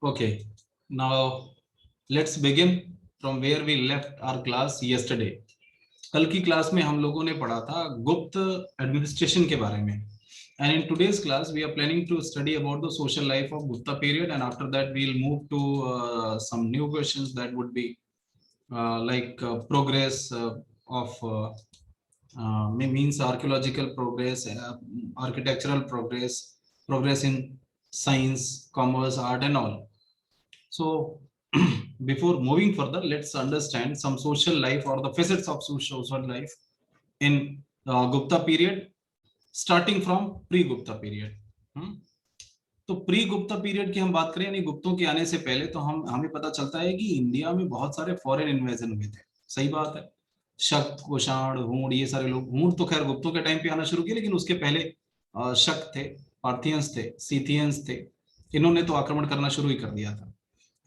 Okay, now let's begin from where we left our class yesterday. कल की class में हम लोगों ने पढ़ा था गुप्त एडमिनिस्ट्रेशन के बारे में. And in today's class, we are planning to study about the social life of Gupta period, and after that, we'll move to some new questions that would be progress of means archaeological progress, architectural progress, progress in science, commerce, art, and all. So before moving further, let's understand some social life or the facets of social life in Gupta period, starting from pre-Gupta period. तो pre Gupta period की हम बात करें, यानी गुप्तों के आने से पहले, तो हमें पता चलता है कि इंडिया में बहुत सारे फॉरेन इन्वेजन हुए थे. सही बात है. शक, कुषाण, हूण, ये सारे लोग, हूण तो खैर गुप्तों के टाइम पे आना शुरू किया, लेकिन उसके पहले शक थे, पार्थियंस थे, सीथियंस थे. इन्होंने तो आक्रमण करना शुरू ही कर दिया था.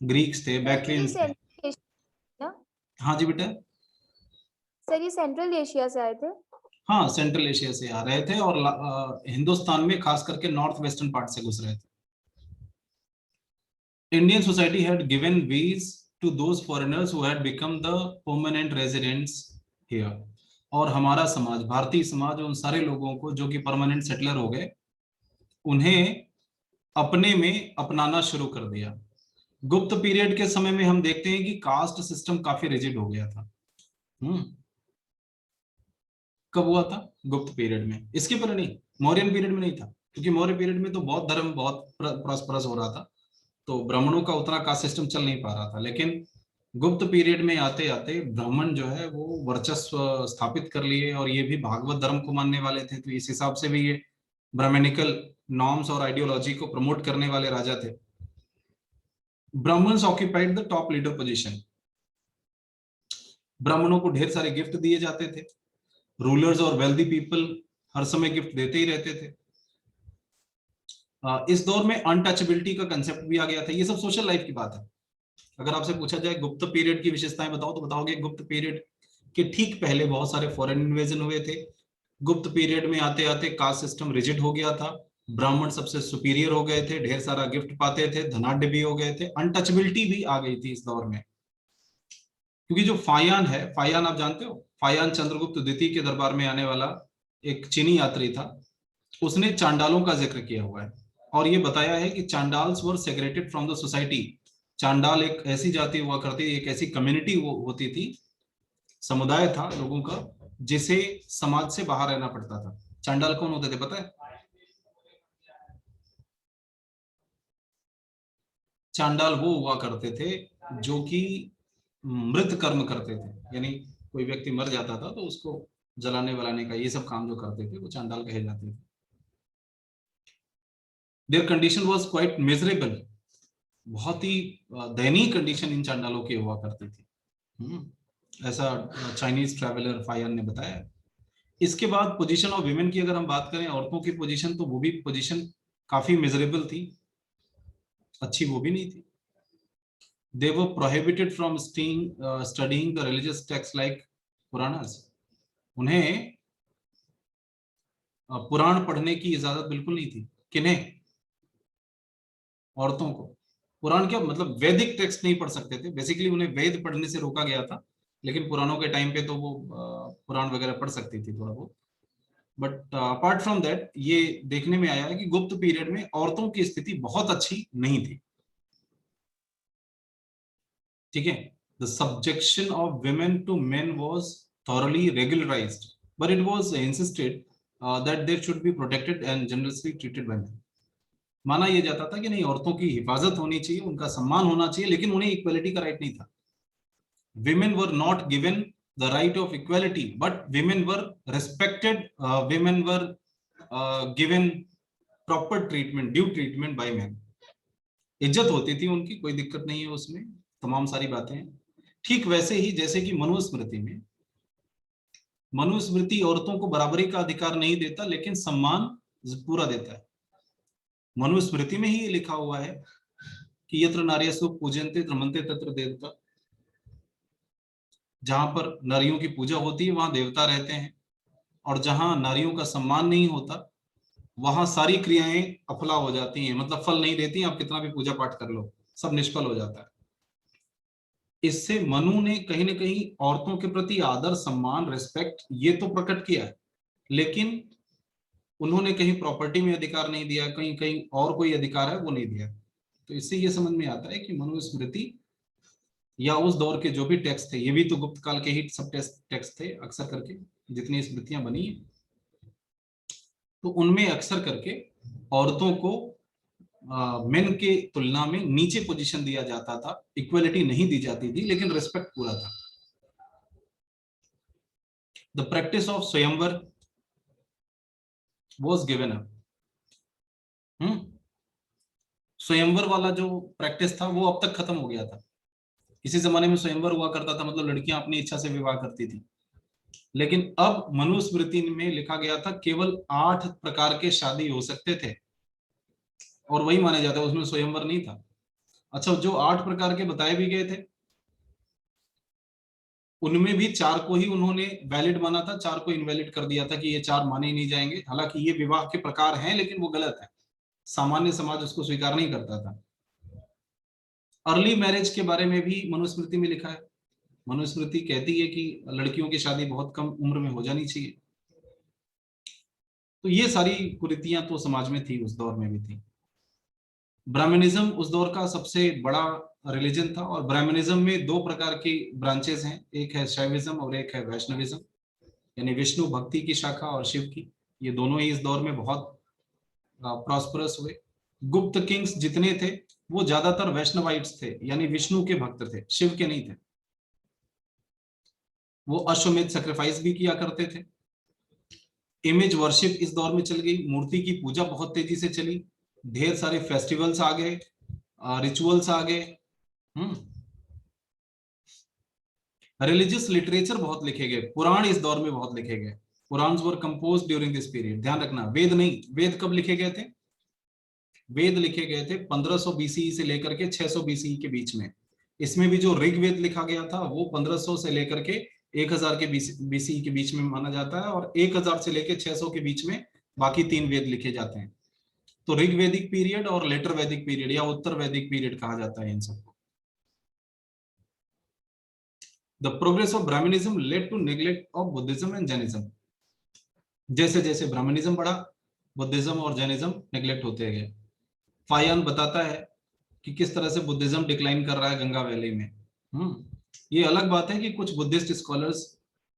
ग्रीक्स थे, बैक्ट्रियंस थे. हाँ जी बेटा. सर ये सेंट्रल एशिया से आए थे. हाँ, सेंट्रल एशिया से आ रहे थे और हिंदुस्तान में खास करके नॉर्थ वेस्टर्न पार्ट से घुस रहे थे. Indian society had given visas to those foreigners who had become the permanent residents here. और हमारा समाज, भारतीय समाज, उन सारे लोगों को जो कि परमानेंट सेटलर हो गए, उन्हें अपने में अपनाना शुरू कर दिया. गुप्त पीरियड के समय में हम देखते हैं कि कास्ट सिस्टम काफी रिजिड हो गया था. कब हुआ था? गुप्त पीरियड में. इसके पहले नहीं, मौर्यन पीरियड में नहीं था, क्योंकि मौर्य पीरियड में तो बौद्ध धर्म बहुत प्रॉस्परस हो रहा था, तो ब्राह्मणों का उतना कास्ट सिस्टम चल नहीं पा रहा था. लेकिन गुप्त पीरियड में आते आते ब्राह्मण जो है वो वर्चस्व स्थापित कर लिए, और ये भी भागवत धर्म को मानने वाले थे, तो इस हिसाब से भी ये ब्राह्मणिकल नॉर्म्स और आइडियोलॉजी को प्रमोट करने वाले राजा थे. Brahmans occupied the top leader position. ब्राह्मणों को ढेर सारे गिफ्ट दिए जाते थे. रूलर्स और वेल्दी पीपल हर समय गिफ्ट देते ही रहते थे. इस दौर में अनटचेबिलिटी का कंसेप्ट भी आ गया था. ये सब सोशल लाइफ की बात है. अगर आपसे पूछा जाए गुप्त पीरियड की विशेषताएं बताओ, तो बताओगे गुप्त पीरियड के ठीक पहले बहुत सारे फॉरेन इन्वेजन हुए थे. गुप्त पीरियड में आते आते कास्ट सिस्टम रिजिड हो गया था. ब्राह्मण सबसे सुपीरियर हो गए थे, ढेर सारा गिफ्ट पाते थे, धनाढ्य भी हो गए थे. अनटचेबिलिटी भी आ गई थी इस दौर में, क्योंकि जो फायान है, फायान आप जानते हो, फायान चंद्रगुप्त द्वितीय के दरबार में आने वाला एक चीनी यात्री था. उसने चांडालों का जिक्र किया हुआ है और ये बताया है कि चांडाल्स वर सेग्रेटेड फ्रॉम द सोसाइटी. चांडाल एक ऐसी जाति हुआ करती, एक ऐसी कम्युनिटी होती थी, समुदाय था लोगों का, जिसे समाज से बाहर रहना पड़ता था. चांडाल कौन होते थे पता है? चांडाल वो हुआ करते थे जो कि मृत कर्म करते थे, यानी कोई व्यक्ति मर जाता था तो उसको जलाने वलाने का, ये सब काम जो करते थे, वो चांडाल कहे जाते थे. There condition was quite miserable. बहुत ही दयनीय कंडीशन इन चांडालों की हुआ करती थी. ऐसा चाइनीज ट्रैवलर फायन ने बताया. इसके बाद पोजीशन ऑफ विमेन की अगर हम बात करें, औरतों की पोजीशन, तो वो भी पोजीशन काफी मिजरेबल थी, अच्छी वो भी नहीं थी. They were prohibited from studying the religious texts like Puranas. उन्हें पुराण पढ़ने की इजाजत बिल्कुल नहीं थी. किन्हें? औरतों को. पुराण क्या मतलब? वैदिक टेक्स्ट नहीं पढ़ सकते थे. बेसिकली उन्हें वेद पढ़ने से रोका गया था, लेकिन पुराणों के टाइम पे तो वो पुराण वगैरह पढ़ सकती थी थोड़ा बहुत. बट अपार्ट फ्रॉम दैट, ये देखने में आया है कि गुप्त पीरियड में औरतों की स्थिति बहुत अच्छी नहीं थी. ठीक है. The subjection of women to men was thoroughly regularized, but it was insisted that they should be protected and generously treated by men. माना यह जाता था कि नहीं, औरतों की हिफाजत होनी चाहिए, उनका सम्मान होना चाहिए, लेकिन उन्हें इक्वालिटी का राइट नहीं था. Women were not given the right of equality, but women were respected. Women were given proper treatment, due treatment by men. इज्जत होती थी उनकी, कोई दिक्कत नहीं है उसमें, तमाम सारी बातें. ठीक वैसे ही जैसे कि मनुस्मृति में, मनुस्मृति औरतों को बराबरी का अधिकार नहीं देता, लेकिन सम्मान पूरा देता है. मनुस्मृति में ही ये लिखा हुआ है कि यत्र नार्यस्तु पूजन्ते रमन्ते तत्र देवता. जहां पर नारियों की पूजा होती है वहां देवता रहते हैं, और जहां नारियों का सम्मान नहीं होता वहां सारी क्रियाएं अफला हो जाती हैं, मतलब फल नहीं देती, आप कितना भी पूजा पाठ कर लो. सब निष्फल हो जाता है। इससे मनु ने कहीं ना कहीं औरतों के प्रति आदर, सम्मान, रिस्पेक्ट ये तो प्रकट किया है, लेकिन उन्होंने कहीं प्रॉपर्टी में अधिकार नहीं दिया, कहीं कहीं और कोई अधिकार है वो नहीं दिया। तो इससे ये समझ में आता है कि मनुस्मृति या उस दौर के जो भी टेक्स्ट थे, ये भी तो गुप्त काल के ही सब टेक्स्ट थे अक्सर करके, जितनी स्मृतियां बनी है, तो उनमें अक्सर करके औरतों को मेन के तुलना में नीचे पोजीशन दिया जाता था, इक्वलिटी नहीं दी जाती थी, लेकिन रिस्पेक्ट पूरा था। द प्रैक्टिस ऑफ स्वयंवर वॉज गिवन अप। स्वयंवर वाला जो प्रैक्टिस था वो अब तक खत्म हो गया था। इसी जमाने में स्वयंवर हुआ करता था, मतलब लड़कियां अपनी इच्छा से विवाह करती थी, लेकिन अब मनुस्मृति में लिखा गया था केवल 8 प्रकार के शादी हो सकते थे, और वही माने जाता है, उसमें स्वयंवर नहीं था। अच्छा, जो 8 प्रकार के बताए भी गए थे, उनमें भी 4 को ही उन्होंने वैलिड माना था, 4 को इनवैलिड कर दिया था कि ये 4 माने ही नहीं जाएंगे। हालांकि ये विवाह के प्रकार हैं, लेकिन वो गलत है, सामान्य समाज उसको स्वीकार नहीं करता था। अर्ली मैरिज के बारे में भी मनुस्मृति में लिखा है। मनुस्मृति कहती है कि लड़कियों की शादी बहुत कम उम्र में हो जानी चाहिए। तो ये सारी कुरीतियां तो समाज में थी, उस दौर में भी थी। ब्राह्मणिज्म उस दौर का सबसे बड़ा रिलीजन था, और ब्राह्मणिज्म में 2 प्रकार की ब्रांचेस हैं, एक है शैविज्म और एक है वैष्णविज्म, यानी विष्णु भक्ति की शाखा और शिव की। ये दोनों ही इस दौर में बहुत प्रॉस्परस हुए। गुप्त किंग्स जितने थे वो ज्यादातर वैष्णवाइट्स थे, यानी विष्णु के भक्त थे, शिव के नहीं थे। वो अश्वमेध सेक्रीफाइस भी किया करते थे। इमेज वर्शिप इस दौर में चल गई, मूर्ति की पूजा बहुत तेजी से चली, ढेर सारे फेस्टिवल्स आ गए, रिचुअल्स आ गए। रिलीजियस लिटरेचर बहुत लिखे गए, पुराण इस दौर में बहुत लिखे गए। पुराण वर कंपोज ड्यूरिंग दिस पीरियड। ध्यान रखना, वेद नहीं, वेद कब लिखे गए थे? वेद लिखे गए थे 1500 बीसीई से लेकर के 600 बीसीई के बीच में। इसमें भी जो ऋग्वेद लिखा गया था वो 1500 से लेकर के 1000 के बीसीई के बीच में माना जाता है, और 1000 से लेकर 600 के बीच में बाकी 3 वेद लिखे जाते हैं। तो ऋग्वैदिक पीरियड और लेटर वैदिक पीरियड या उत्तर वैदिक पीरियड कहा जाता है इन सबको। The progress of Brahmanism led to neglect of Buddhism and Jainism. जैसे जैसे ब्राह्मणिज्म बढ़ा, बुद्धिज्म और जैनिज्म नेग्लेक्ट होते गए। फायान बताता है कि किस तरह से बुद्धिज्म डिक्लाइन कर रहा है गंगा वैली में। ये अलग बात है कि कुछ बुद्धिस्ट स्कॉलर्स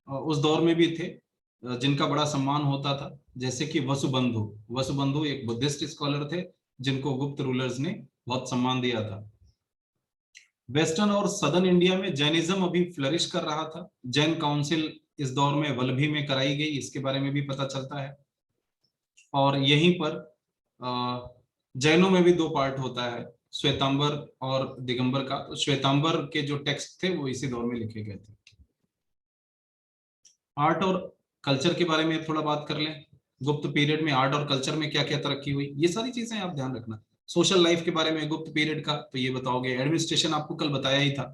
उस दौर में भी थे जिनका बड़ा सम्मान होता था, जैसे कि वसुबंधु। वसुबंधु एक बुद्धिस्ट स्कॉलर थे जिनको गुप्त रूलर्स ने बहुत सम्मान दिया था। वेस्टर्न और सदर्न इंडिया में जैनिज्म अभी फ्लरिश कर रहा था। जैन काउंसिल इस दौर में वल्लभी में कराई गई, इसके बारे में भी पता चलता है। और यहीं पर जैनों में भी 2 पार्ट होता है, श्वेतांबर और दिगंबर का। तो श्वेतांबर के जो टेक्स्ट थे वो इसी दौर में लिखे गए थे। आर्ट और कल्चर के बारे में थोड़ा बात कर लें। गुप्त पीरियड में आर्ट और कल्चर में क्या क्या तरक्की हुई, ये सारी चीजें आप ध्यान रखना। सोशल लाइफ के बारे में गुप्त पीरियड का तो ये बताओगे। एडमिनिस्ट्रेशन आपको कल बताया ही था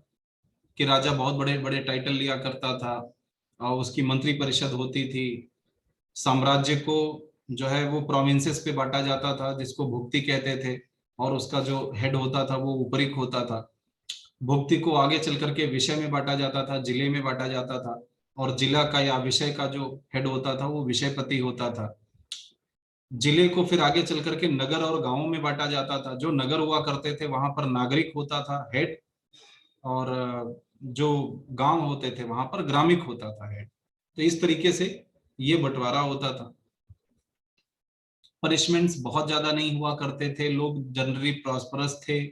कि राजा बहुत बड़े बड़े टाइटल लिया करता था, और उसकी मंत्री परिषद होती थी। साम्राज्य को जो है वो प्रोविंसेस पे बांटा जाता था, जिसको भुक्ति कहते थे, और उसका जो हेड होता था वो उपरिक होता था। भुक्ति को आगे चल करके विषय में बांटा जाता था, जिले में बांटा जाता था, और जिला का या विषय का जो हेड होता था वो विषयपति होता था। जिले को फिर आगे चल करके नगर और गांवों में बांटा जाता था। जो नगर हुआ करते थे वहां पर नागरिक होता था हेड, और जो गांव होते थे वहां पर ग्रामिक होता था हेड। तो इस तरीके से ये बंटवारा होता था। पनिशमेंट्स बहुत ज्यादा नहीं हुआ करते थे, लोग जनरली प्रॉस्परस थे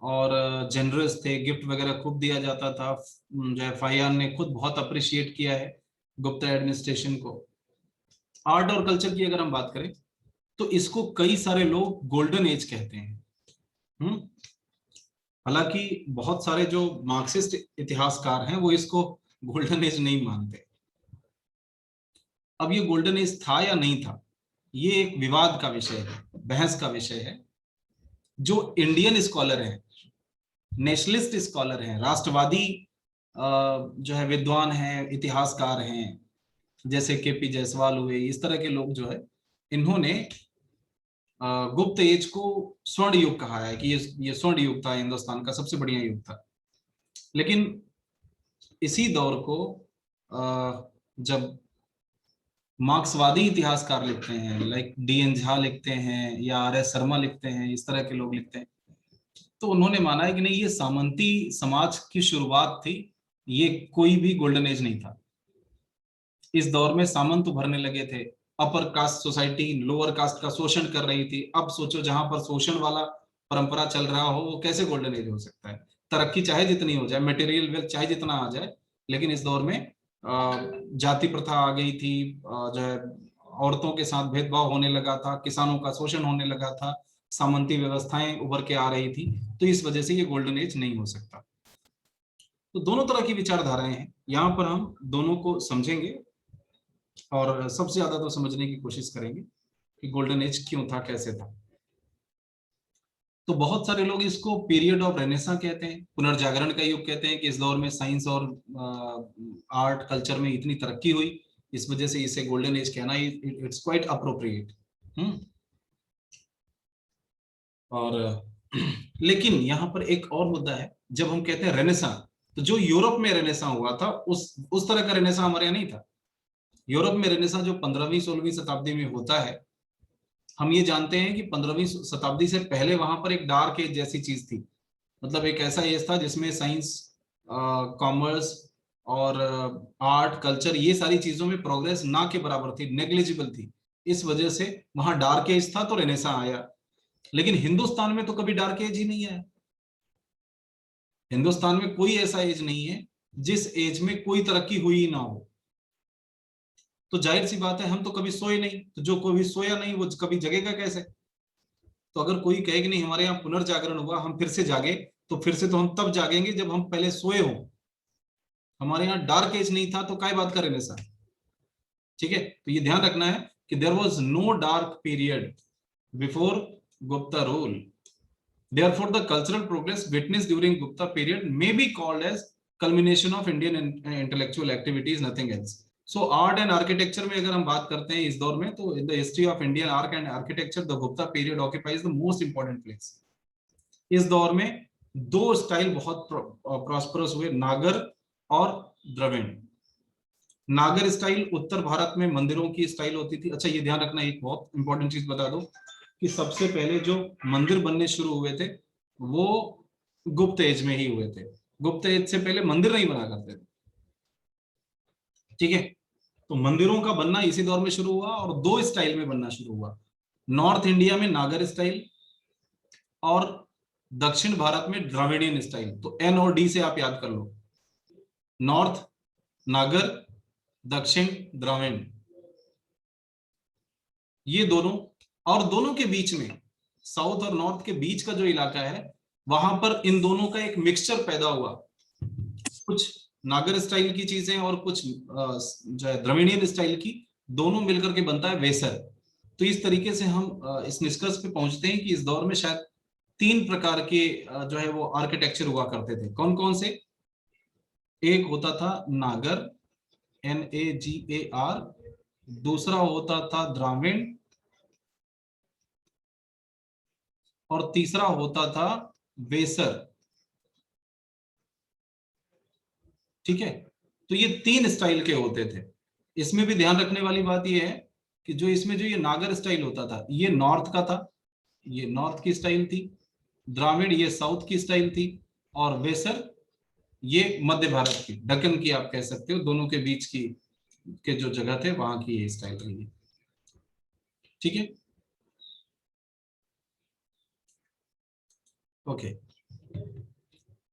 और जनरस थे, गिफ्ट वगैरह खूब दिया जाता था। जो फायान ने खुद बहुत अप्रिशिएट किया है गुप्त एडमिनिस्ट्रेशन को। आर्ट और कल्चर की अगर हम बात करें तो इसको कई सारे लोग गोल्डन एज कहते हैं। हालांकि बहुत सारे जो मार्क्सिस्ट इतिहासकार हैं वो इसको गोल्डन एज नहीं मानते। अब ये गोल्डन एज था या नहीं था, ये एक विवाद का विषय है, बहस का विषय है। जो इंडियन स्कॉलर हैं, नेशनलिस्ट स्कॉलर हैं, राष्ट्रवादी जो है विद्वान हैं, इतिहासकार हैं, जैसे केपी जायसवाल हुए, इस तरह के लोग जो है इन्होंने गुप्त एज को स्वर्ण युग कहा है कि ये स्वर्ण युग था, हिंदुस्तान का सबसे बढ़िया युग था। लेकिन इसी दौर को जब मार्क्सवादी इतिहासकार लिखते हैं, लाइक डी.एन. झा लिखते हैं या आर.एस. शर्मा लिखते हैं, इस तरह के लोग लिखते हैं, तो उन्होंने माना है कि नहीं, ये सामंती समाज की शुरुआत थी, ये कोई भी गोल्डन एज नहीं था। इस दौर में सामंत उभरने लगे थे, upper caste society lower caste का शोषण कर रही थी। अब सोचो, जहां पर शोषण वाला परंपरा चल रहा हो, वो कैसे गोल्डन एज हो सकता है? तरक्की चाहे जितनी हो जाए, मटेरियल वेल्थ चाहे जितना आ जाए, लेकिन इस दौर में जाति प्रथा आ गई थी, जो है औरतों के साथ भेदभाव होने लगा था, किसानों का शोषण होने लगा था, सामंती व्यवस्थाएं उभर के आ रही थी, तो इस वजह से ये गोल्डन एज नहीं हो सकता। तो दोनों तरह की विचारधाराएं हैं, यहाँ पर हम दोनों को समझेंगे और सबसे ज्यादा तो समझने की कोशिश करेंगे कि गोल्डन एज क्यों था, कैसे था। तो बहुत सारे लोग इसको पीरियड ऑफ रेनेसा कहते हैं, पुनर्जागरण का युग कहते हैं, कि इस दौर में साइंस और आर्ट कल्चर में इतनी तरक्की हुई, इस वजह से इसे गोल्डन एज कहना इट्स क्वाइट अप्रोप्रिएट। और लेकिन यहाँ पर एक और मुद्दा है, जब हम कहते हैं रेनेसा, तो जो यूरोप में रेनेसा हुआ था, उस तरह का रेनेसा हमारे यहाँ नहीं था। यूरोप में रेनेसा जो 15वीं 16वीं शताब्दी में होता है, हम ये जानते हैं कि 15वीं शताब्दी से पहले वहां पर एक डार्क एज जैसी चीज थी। मतलब एक ऐसा एज था जिसमें साइंस, कॉमर्स और आर्ट कल्चर, ये सारी चीजों में प्रोग्रेस ना के बराबर थी, नेग्लिजिबल थी। इस वजह से वहां डार्क एज था, तो रेनेसा आया। लेकिन हिंदुस्तान में तो कभी डार्क एज ही नहीं आया। हिंदुस्तान में कोई ऐसा एज नहीं है जिस एज में कोई तरक्की हुई ही ना हो। तो जाहिर सी बात है, हम तो कभी सोए नहीं, तो जो कोई सोया नहीं वो कभी जगेगा कैसे? तो अगर कोई कहे कि नहीं हमारे यहाँ पुनर्जागरण हुआ, हम फिर से जागे, तो फिर से तो हम तब जागेंगे जब हम पहले सोए हो। हमारे यहाँ डार्क एज नहीं था, तो काय बात करें ऐसा? ठीक है, तो ये ध्यान रखना है कि there was no dark period before Gupta rule. Therefore, the cultural progress witnessed during Gupta period may be called as culmination of Indian intellectual activities, nothing else. So, art and architecture में अगर हम बात करते हैं इस दौर में, तो in the history of Indian art and architecture, the Gupta period occupies the most important place. इस दौर में दो स्टाइल बहुत प्रॉस्परस हुए, नागर और द्रविड़। नागर स्टाइल उत्तर भारत में मंदिरों की स्टाइल होती थी। अच्छा, ये ध्यान रखना, एक बहुत इंपॉर्टेंट चीज बता दो कि सबसे पहले जो मंदिर बनने शुरू हुए थे वो गुप्त एज में ही हुए थे। गुप्त एज से पहले मंदिर नहीं बना करते थे। ठीक है, तो मंदिरों का बनना इसी दौर में शुरू हुआ, और दो स्टाइल में बनना शुरू हुआ। नॉर्थ इंडिया में नागर स्टाइल और दक्षिण भारत में द्रविडियन स्टाइल। तो एन और डी से आप याद कर लो, नॉर्थ नागर, दक्षिण द्रविड़, ये दोनों। और दोनों के बीच में, साउथ और नॉर्थ के बीच का जो इलाका है, वहां पर इन दोनों का एक मिक्सचर पैदा हुआ। कुछ नागर स्टाइल की चीजें और कुछ जो है द्रविडियन स्टाइल की, दोनों मिलकर के बनता है वेसर। तो इस तरीके से हम इस निष्कर्ष पे पहुंचते हैं कि इस दौर में शायद तीन प्रकार के जो है वो आर्किटेक्चर हुआ करते थे। कौन कौन से? एक होता था नागर, NAGAR, दूसरा होता था द्राविड़, और तीसरा होता था वेसर। ठीक है, तो ये तीन स्टाइल के होते थे। इसमें भी ध्यान रखने वाली बात ये है कि जो इसमें जो ये नागर स्टाइल होता था, ये नॉर्थ का था, ये नॉर्थ की स्टाइल थी। द्राविड़ ये साउथ की स्टाइल थी, और वेसर ये मध्य भारत की, दक्कन की आप कह सकते हो, दोनों के बीच की के जो जगह थे वहां की ये स्टाइल रही है। ठीक है, okay.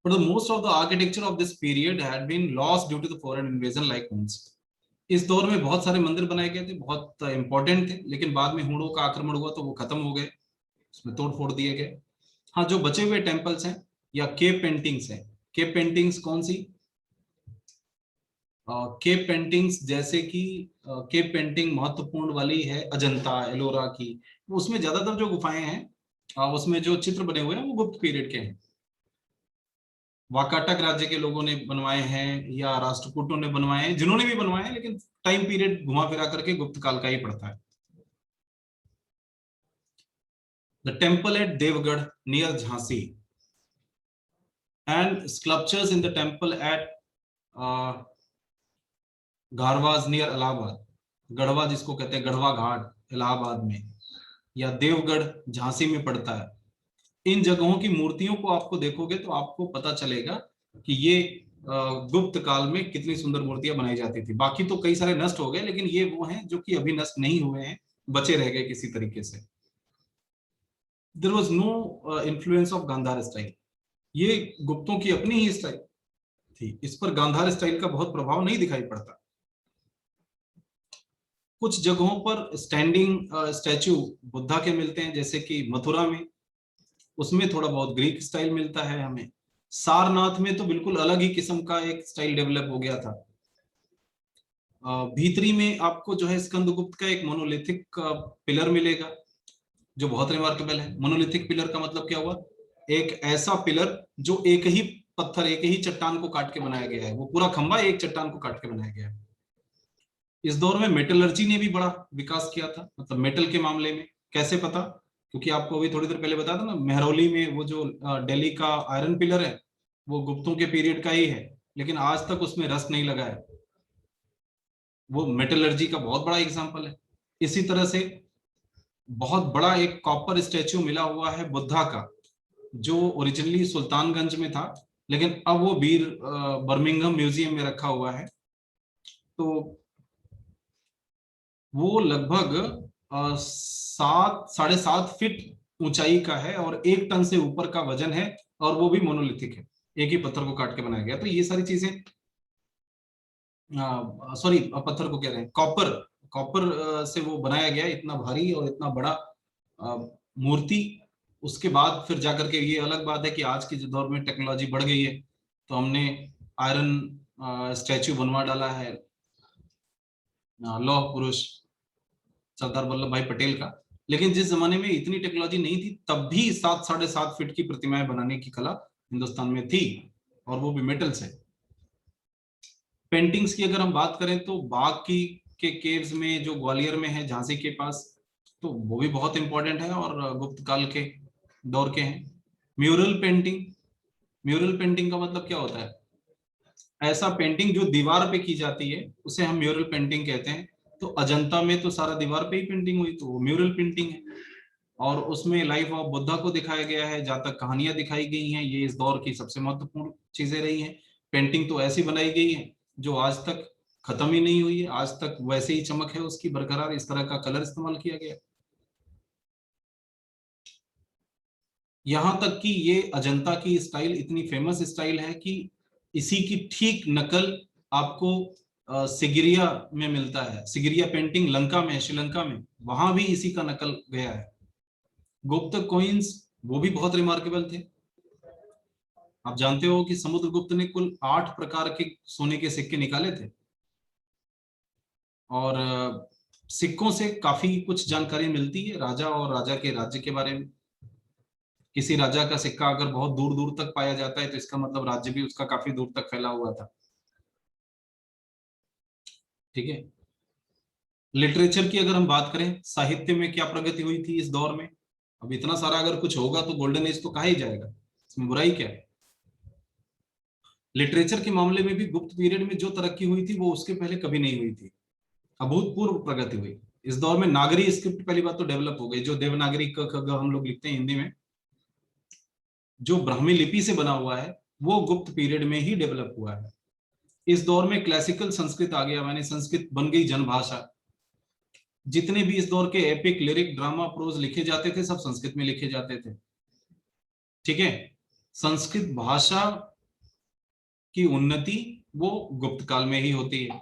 But the most of the architecture of this period had been lost due to the foreign invasion like Huns. इस दौर में बहुत सारे मंदिर बनाए गए थे, बहुत इंपॉर्टेंट थे, लेकिन बाद में हुणों का आक्रमण हुआ तो वो खत्म हो गए, उसमें तोड़ फोड़ दिए गए। हाँ, जो बचे हुए टेम्पल्स हैं या केव पेंटिंग्स हैं, केव पेंटिंग्स कौन सी? केव पेंटिंग्स जैसे कि केव पेंटिंग महत्वपूर्ण वाली है अजंता एलोरा की, उसमें ज्यादातर जो गुफाएं हैं उसमें जो चित्र बने हुए हैं वो गुप्त पीरियड के हैं। वाकाटक राज्य के लोगों ने बनवाए हैं या राष्ट्रकूटों ने बनवाए हैं, जिन्होंने भी बनवाए हैं, लेकिन टाइम पीरियड घुमा फिरा करके गुप्त काल का ही पड़ता है। The temple at Devgarh near Jhansi and sculptures in the temple at गारवाज नियर इलाहाबाद, गढ़वा जिसको कहते हैं गढ़वा घाट इलाहाबाद में, या देवगढ़ झांसी में पड़ता है। इन जगहों की मूर्तियों को आपको देखोगे तो आपको पता चलेगा कि ये गुप्त काल में कितनी सुंदर मूर्तियां बनाई जाती थी। बाकी तो कई सारे नष्ट हो गए, लेकिन ये वो हैं जो कि अभी नष्ट नहीं हुए हैं, बचे रह गए किसी तरीके से। There was no influence of Gandhara style, ये गुप्तों की अपनी ही स्टाइल थी, इस पर गांधार स्टाइल का बहुत प्रभाव नहीं दिखाई पड़ता। कुछ जगहों पर स्टैंडिंग स्टैचू बुद्धा के मिलते हैं, जैसे कि मथुरा में, उसमें थोड़ा बहुत ग्रीक स्टाइल मिलता है हमें। सारनाथ में तो बिल्कुल अलग ही किस्म का एक स्टाइल डेवलप हो गया था। भीतरी में आपको जो है स्कंदगुप्त का एक मोनोलिथिक पिलर मिलेगा जो बहुत रिमार्केबल है। मोनोलिथिक पिलर का मतलब क्या हुआ? एक ऐसा पिलर जो एक ही पत्थर, एक ही चट्टान को काट के बनाया गया है, वो पूरा खंबा एक चट्टान को काट के बनाया गया है। इस दौर में मेटलर्जी ने भी बड़ा विकास किया था, मतलब मेटल के मामले में। कैसे पता? क्योंकि आपको अभी थोड़ी देर पहले बताया था ना, मेहरौली में वो जो दिल्ली का आयरन पिलर है वो गुप्तों के पीरियड का ही है, लेकिन आज तक उसमें रस्ट नहीं लगा है। वो मेटलर्जी का बहुत बड़ा एग्जांपल है। इसी तरह से बहुत बड़ा एक कॉपर स्टैचू मिला हुआ है बुद्धा का, जो ओरिजिनली सुल्तानगंज में था, लेकिन अब वो बर्मिंघम म्यूजियम में रखा हुआ है। तो वो लगभग 7.5 फीट ऊंचाई का है और 1 टन से ऊपर का वजन है, और वो भी मोनोलिथिक है, एक ही पत्थर को काट के बनाया गया। तो ये सारी चीजें, सॉरी पत्थर को कह रहे हैं, कॉपर, कॉपर से वो बनाया गया, इतना भारी और इतना बड़ा मूर्ति। उसके बाद फिर जाकर के, ये अलग बात है कि आज के जो दौर में टेक्नोलॉजी बढ़ गई है तो हमने आयरन स्टैचू बनवा डाला है लौह पुरुष सरदार वल्लभ भाई पटेल का, लेकिन जिस जमाने में इतनी टेक्नोलॉजी नहीं थी तब भी 7.5 फीट की प्रतिमाएं बनाने की कला हिंदुस्तान में थी, और वो भी मेटल से। पेंटिंग्स की अगर हम बात करें तो बाघ की के केव्स में जो ग्वालियर में है झांसी के पास, तो वो भी बहुत इंपॉर्टेंट है और गुप्त काल के दौर के हैं। म्यूरल पेंटिंग, म्यूरल पेंटिंग का मतलब क्या होता है? ऐसा पेंटिंग जो दीवार पे की जाती है उसे हम म्यूरल पेंटिंग कहते हैं। तो अजंता में तो सारा दीवार पे ही पेंटिंग हुई, तो वो म्यूरल पेंटिंग है, और उसमें लाइफ ऑफ बुद्धा को दिखाया गया है, जातक कहानियां दिखाई गई हैं। ये इस दौर की सबसे महत्वपूर्ण चीजें रही हैं। पेंटिंग तो ऐसी बनाई गई है जो आज तक खत्म ही नहीं हुई है, आज तक वैसे ही चमक है उसकी बरकरार, इस तरह का कलर इस्तेमाल किया गया। यहां तक कि ये अजंता की स्टाइल इतनी फेमस स्टाइल है कि इसी की ठीक नकल आपको सिगिरिया में मिलता है। सिगिरिया पेंटिंग लंका में, श्रीलंका में, वहां भी इसी का नकल गया है। गुप्त कॉइन्स वो भी बहुत रिमार्केबल थे। आप जानते हो कि समुद्रगुप्त ने कुल 8 प्रकार के सोने के सिक्के निकाले थे, और सिक्कों से काफी कुछ जानकारी मिलती है राजा और राजा के राज्य के बारे में। किसी राजा का सिक्का अगर बहुत दूर दूर तक पाया जाता है तो इसका मतलब राज्य भी उसका काफी दूर तक फैला हुआ था। ठीक है। लिटरेचर की अगर हम बात करें, साहित्य में क्या प्रगति हुई थी इस दौर में? अब इतना सारा अगर कुछ होगा तो गोल्डन एज तो कहा ही जाएगा, इसमें बुराई क्या है? लिटरेचर के मामले में भी गुप्त पीरियड में जो तरक्की हुई थी वो उसके पहले कभी नहीं हुई थी। अभूतपूर्व प्रगति हुई। इस दौर में नागरी स्क्रिप्ट पहली बात तो डेवलप हो गई, जो देवनागरी क ख ग हम लोग लिखते हैं हिंदी में, जो ब्राह्मी लिपि से बना हुआ है, वो गुप्त पीरियड में ही डेवलप हुआ है। इस दौर में क्लासिकल संस्कृत आ गया, माने संस्कृत बन गई जनभाषा। जितने भी इस दौर के एपिक, लिरिक, ड्रामा, प्रोज लिखे जाते थे सब संस्कृत में लिखे जाते थे। ठीक है। संस्कृत भाषा की उन्नति वो गुप्त काल में ही होती है।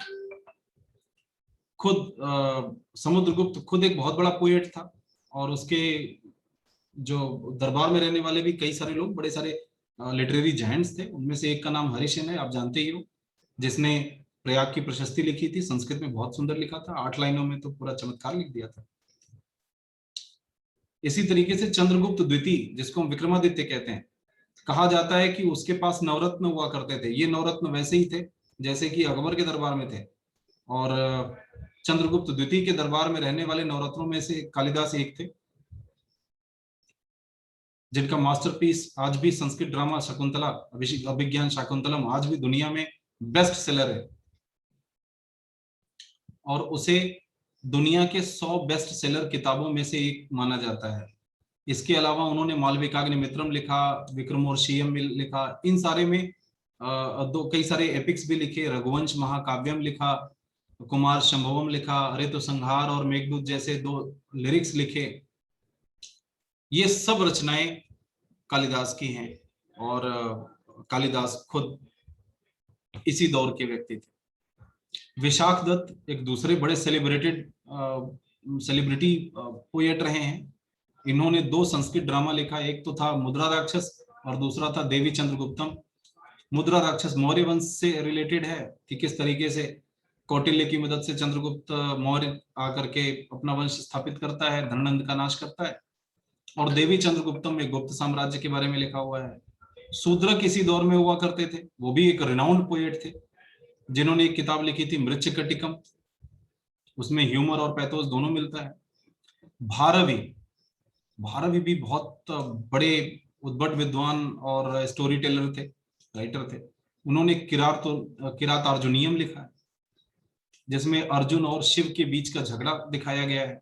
खुद समुद्रगुप्त खुद एक बहुत बड़ा पोएट था, और उसके जो दरबार में रहने वाले भी कई सारे लोग, बड़े सारे लिटरेरी जायंट्स थे। उनमें से एक का नाम हरिशन है, आप जानते ही हो, जिसने प्रयाग की प्रशस्ति लिखी थी, संस्कृत में बहुत सुंदर लिखा था, 8 लाइनों में तो पूरा चमत्कार लिख दिया था। इसी तरीके से चंद्रगुप्त द्वितीय, जिसको हम विक्रमादित्य कहते हैं, कहा जाता है कि उसके पास नवरत्न हुआ करते थे। ये नवरत्न वैसे ही थे जैसे कि अकबर के दरबार में थे, और चंद्रगुप्त द्वितीय के दरबार में रहने वाले नवरत्नों में से कालिदास एक थे। जिनका मास्टरपीस आज भी संस्कृत ड्रामा शकुंतला, अभिज्ञान शाकुंतलम आज भी दुनिया में बेस्ट सेलर है, और उसे दुनिया के 100 बेस्ट सेलर किताबों में से एक माना जाता है। इसके अलावा उन्होंने मालविकाग्निमित्रम लिखा, विक्रमोर्वशीयम लिखा, इन सारे में कई सारे एपिक्स भी लिखे, रघुवंश महाकाव्यम लिखा, कुमार संभवम लिखा, ऋतु संहार और मेघदूत जैसे 2 लिरिक्स लिखे। ये सब रचनाएं कालिदास की हैं, और कालिदास खुद इसी दौर के व्यक्ति थे। विशाख दत्त एक दूसरे बड़े सेलिब्रिटी पोएट रहे हैं। इन्होंने 2 संस्कृत ड्रामा लिखा, एक तो था मुद्रा राक्षस और दूसरा था देवी चंद्रगुप्तम। मुद्रा राक्षस मौर्य वंश से रिलेटेड है कि किस तरीके से कौटिल्य की मदद से चंद्रगुप्त मौर्य आकर के अपना वंश स्थापित करता है, धननंद का नाश करता है। और देवी चंद्रगुप्तम में गुप्त साम्राज्य के बारे में लिखा हुआ है। शूद्रक इसी दौर में हुआ करते थे, वो भी एक रिनाउंड पोएट थे, जिन्होंने एक किताब लिखी थी मृच्छकटिकम, उसमें ह्यूमर और पैथोस दोनों मिलता है। भारवी, भारवी भी बहुत बड़े उद्भट विद्वान और स्टोरी टेलर थे, राइटर थे। उन्होंने किरातार्जुनीयम लिखा है, जिसमें अर्जुन और शिव के बीच का झगड़ा दिखाया गया है।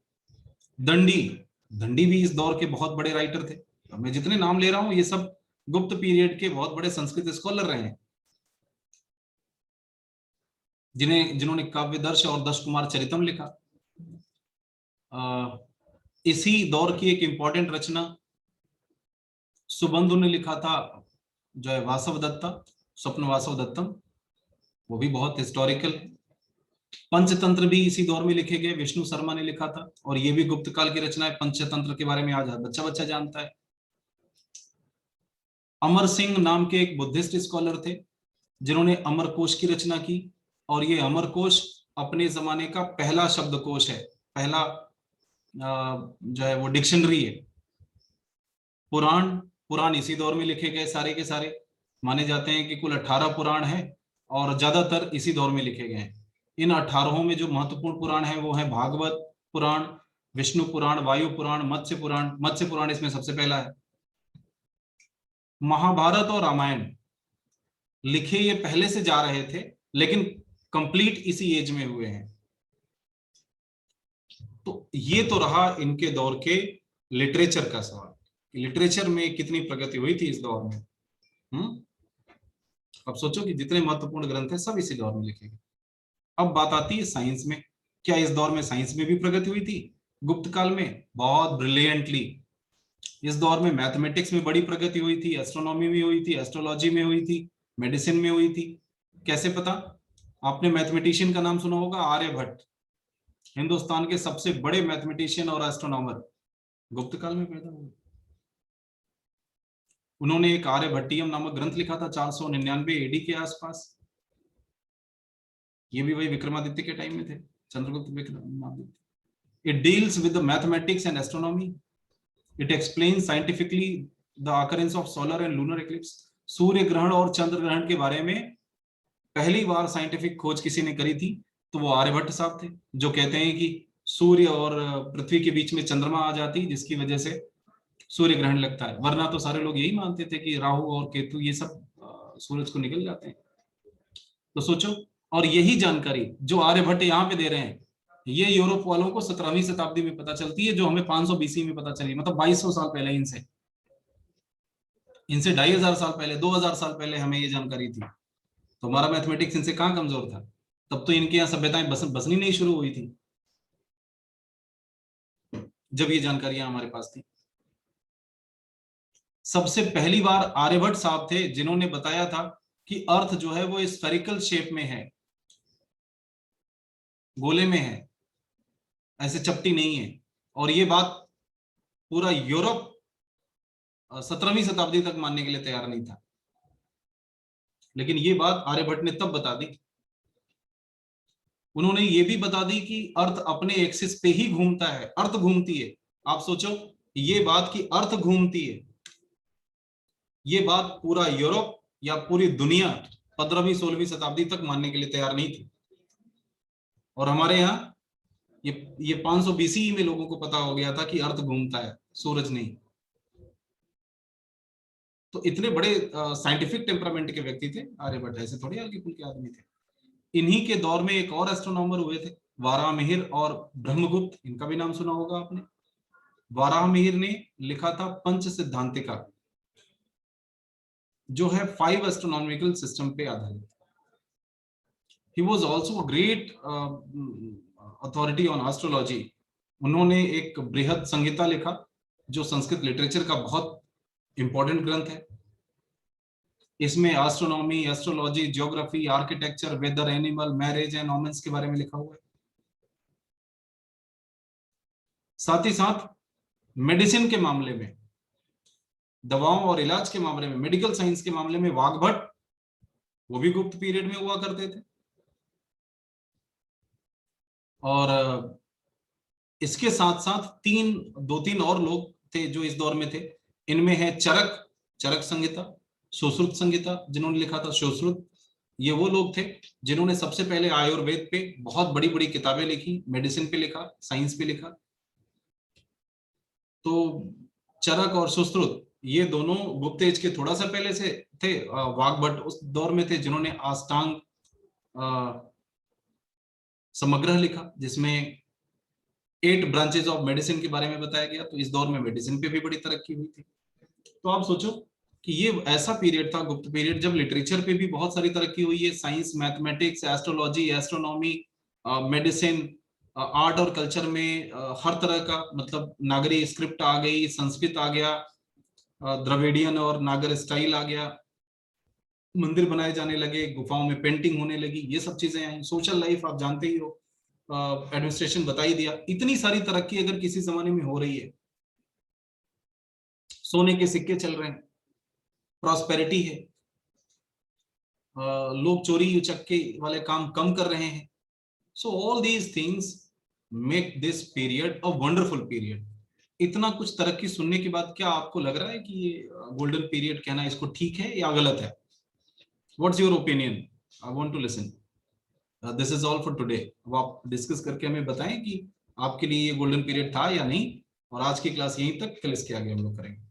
दंडी, दंडी भी इस दौर के बहुत बड़े राइटर थे। मैं जितने नाम ले रहा हूं ये सब गुप्त पीरियड के बहुत बड़े संस्कृत स्कॉलर रहे हैं, जिन्होंने काव्यदर्श और दश कुमार चरितम लिखा। इसी दौर की एक इंपॉर्टेंट रचना सुबंधु ने लिखा था, जो है वासव दत्ता, स्वप्न वासव दत्तम, वो भी बहुत हिस्टोरिकल है। पंचतंत्र भी इसी दौर में लिखे गए, विष्णु शर्मा ने लिखा था, और ये भी गुप्त काल की रचना है। पंचतंत्र के बारे में आज बच्चा बच्चा जानता है। अमर सिंह नाम के एक बुद्धिस्ट स्कॉलर थे, जिन्होंने अमरकोश की रचना की, और ये अमरकोश अपने जमाने का पहला शब्दकोश है, पहला जो है वो डिक्शनरी है। पुराण इसी दौर में लिखे गए, सारे के सारे माने जाते हैं कि कुल 18 पुराण है, और ज्यादातर इसी दौर में लिखे गए हैं। इन 18 में जो महत्वपूर्ण पुराण है वो है भागवत पुराण, विष्णु पुराण, वायु पुराण, मत्स्य पुराण। मत्स्य पुराण इसमें सबसे पहला है। महाभारत और रामायण लिखे ये पहले से जा रहे थे, लेकिन कंप्लीट इसी एज में हुए हैं। तो ये तो रहा इनके दौर के लिटरेचर का सवाल, लिटरेचर में कितनी प्रगति हुई थी इस दौर में। अब सोचो कि जितने महत्वपूर्ण ग्रंथ हैं सब इसी दौर में लिखे गए। अब बात आती है साइंस में। क्या इस दौर में साइंस में भी प्रगति हुई थी? गुप्त काल में बहुत ब्रिलियंटली। इस दौर में मैथमेटिक्स में बड़ी प्रगति हुई थी, एस्ट्रोनॉमी में हुई थी, एस्ट्रोलॉजी में हुई थी, मेडिसिन में हुई थी। कैसे पता? आपने मैथमेटिशियन का नाम सुना होगा, आर्यभट्ट, हिंदुस्तान के सबसे बड़े मैथमेटिशियन और एस्ट्रोनॉमर, गुप्त काल में पैदा हुए। उन्होंने एक आर्यभट्टियम नामक ग्रंथ लिखा था 499 एडी के आसपास। ये भी वही विक्रमादित्य के टाइम में थे, Chandragupta Vikramaditya. It deals with the mathematics and astronomy. It explains scientifically the occurrence of solar and lunar eclipse. सूर्य ग्रहण और चंद्र ग्रहण के बारे में पहली बार साइंटिफिक खोज किसी ने करी थी तो वो आर्यभट्ट साहब थे, जो कहते हैं कि सूर्य और पृथ्वी के बीच में चंद्रमा आ जाती, जिसकी वजह से सूर्य ग्रहण लगता है। वरना तो सारे लोग यही मानते थे कि राहु और केतु ये सब सूरज को निकल जाते हैं। तो सोचो, और यही जानकारी जो आर्यभट्ट यहाँ पे दे रहे हैं, ये यूरोप वालों को 17वीं शताब्दी में पता चलती है, जो हमें 500 BC में पता चली, मतलब 2200 साल पहले। इनसे 2500 साल पहले, 2000 साल पहले हमें ये जानकारी थी। तो हमारा मैथमेटिक्स इनसे कहाँ कमजोर था? तब तो इनके यहाँ सभ्यताएं बसनी नहीं शुरू हुई थी, जब ये जानकारियां हमारे पास थी। सबसे पहली बार आर्यभट्ट साहब थे जिन्होंने बताया था कि अर्थ जो है वो स्फेरिकल शेप में है, गोले में है, ऐसे चपटी नहीं है। और ये बात पूरा यूरोप 17वीं शताब्दी तक मानने के लिए तैयार नहीं था, लेकिन ये बात आर्यभट्ट ने तब बता दी। उन्होंने ये भी बता दी कि अर्थ अपने एक्सिस पे ही घूमता है, अर्थ घूमती है। आप सोचो, ये बात कि अर्थ घूमती है, ये बात पूरा यूरोप या पूरी दुनिया 15वीं-16वीं शताब्दी तक मानने के लिए तैयार नहीं थी। और हमारे यहाँ ये 500 BCE में लोगों को पता हो गया था कि अर्थ घूमता है, सूरज नहीं। तो इतने बड़े साइंटिफिक टेम्परामेंट के व्यक्ति थे आर्यभट्ट, ऐसे थोड़ी हल्के फुल्के आदमी थे। इन्हीं के दौर में एक और एस्ट्रोनॉमर हुए थे, वाराहमिहिर और ब्रह्मगुप्त, इनका भी नाम सुना होगा आपने। वाराहमिहिर ने लिखा था पंच सिद्धांतिका, जो है 5 एस्ट्रोनॉमिकल सिस्टम पे आधारित। He was also a great authority on astrology. उन्होंने एक बृहद संहिता लिखा, जो संस्कृत लिटरेचर का बहुत इंपॉर्टेंट ग्रंथ है। इसमें astronomy, astrology, geography, architecture, weather, animal, marriage and omens के बारे में लिखा हुआ है। साथ ही साथ मेडिसिन के मामले में, दवाओं और इलाज के मामले में, मेडिकल साइंस के मामले में वाग्भट, वो भी गुप्त पीरियड में हुआ करते थे। और इसके साथ साथ दो तीन और लोग थे जो इस दौर में थे। इनमें है चरक संहिता, सुश्रुत संहिता जिन्होंने लिखा था सुश्रुत। ये वो लोग थे जिन्होंने सबसे पहले आयुर्वेद पे बहुत बड़ी बड़ी किताबें लिखी, मेडिसिन पे लिखा, साइंस पे लिखा। तो चरक और सुश्रुत ये दोनों गुप्त एज के थोड़ा सा पहले से थे। वाग्भट उस दौर में थे जिन्होंने अष्टांग समग्र लिखा, जिसमें 8 ब्रांचेस ऑफ मेडिसिन के बारे में बताया गया। तो इस दौर में मेडिसिन पे भी बड़ी तरक्की हुई थी। तो आप सोचो कि ये ऐसा पीरियड था, गुप्त पीरियड, जब लिटरेचर पे भी बहुत सारी तरक्की हुई है। Science, mathematics, astrology, astronomy, medicine, art और कल्चर में हर तरह का, मतलब नागरी स्क्रिप्ट आ गई, संस्कृत आ गया, द्रविडियन और नागर स्टाइल आ गया, मंदिर बनाए जाने लगे, गुफाओं में पेंटिंग होने लगी, ये सब चीजें आई। सोशल लाइफ आप जानते ही हो, एडमिनिस्ट्रेशन बता ही दिया। इतनी सारी तरक्की अगर किसी जमाने में हो रही है, सोने के सिक्के चल रहे हैं, प्रॉस्पेरिटी है, लोग चोरी उचक्के वाले काम कम कर रहे हैं। So all these things make this period a wonderful period. इतना कुछ तरक्की सुनने के बाद क्या आपको लग रहा है कि ये गोल्डन पीरियड कहना इसको ठीक है या गलत है? What's your opinion? I want to listen. This is all for today. अब आप डिस्कस करके हमें बताएं कि आपके लिए ये गोल्डन पीरियड था या नहीं। और आज की क्लास यहीं तक, कल इसके आगे हम लोग करेंगे।